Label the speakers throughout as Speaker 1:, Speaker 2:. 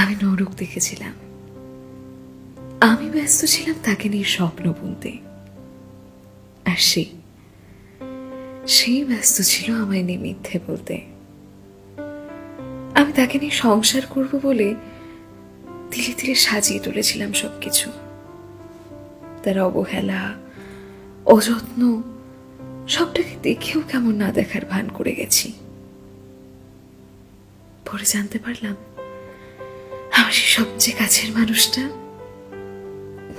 Speaker 1: আমি নরক দেখেছিলাম। আমি ব্যস্ত ছিলাম তাকে নিয়ে স্বপ্ন বুনতে, আর সেই ব্যস্ত ছিল আমায় নিয়ে মিথ্যে বলতে। আমি তাকে নিয়ে সংসার করব বলে ধীরে ধীরে সাজিয়ে তুলেছিলাম সবকিছু। তার অবহেলা, অযত্ন সবটাকে দেখেও কেমন না দেখার ভান করে গেছি। পরে জানতে পারলাম আমার সেই সবচেয়ে কাছের মানুষটা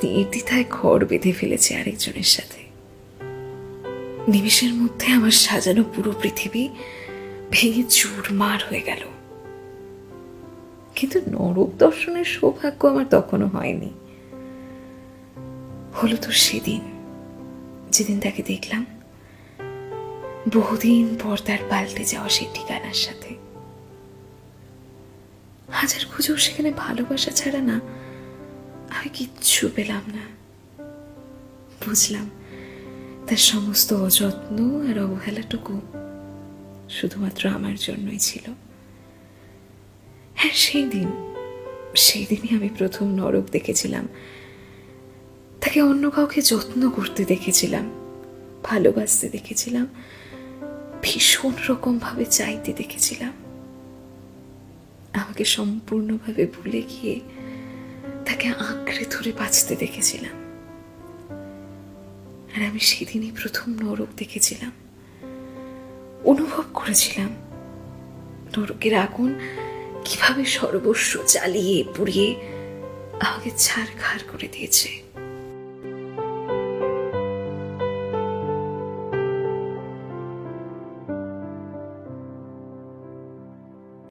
Speaker 1: নির্দ্বিধায় ঘর বেঁধে ফেলেছে আরেকজনের সাথে। নিমেষের মধ্যে আমার সাজানো পুরো পৃথিবী ভেঙে চুরমার হয়ে গেল। কিন্তু নরক দর্শনের সৌভাগ্য আমার তখনও হয়নি। হলো তো সেদিন, যেদিন তাকে দেখলাম বহুদিন পর তার পাল্টে যাওয়া সেই ঠিকানার সাথে। হাজার খুঁজেও সেখানে ভালোবাসা ছাড়া না আমি কিচ্ছু পেলাম না। বুঝলাম তার সমস্ত অযত্ন আর অবহেলাটুকু শুধুমাত্র আমার জন্যই ছিল। হ্যাঁ, সেই দিনই আমি প্রথম নরক দেখেছিলাম। তাকে অন্য কাউকে যত্ন করতে দেখেছিলাম, ভালোবাসতে দেখেছিলাম, ভীষণ রকম ভাবে চাইতে দেখেছিলাম। আমাকে সম্পূর্ণভাবে ভুলে গিয়ে তাকে আঁকড়ে ধরে বাঁচতে দেখেছিলাম। আর আমি সেদিনই প্রথম নরক দেখেছিলাম, অনুভব করেছিলাম নরকের আগুন কিভাবে সর্বস্ব জ্বালিয়ে পুড়িয়ে আমাকে ছারখার করে দিয়েছে।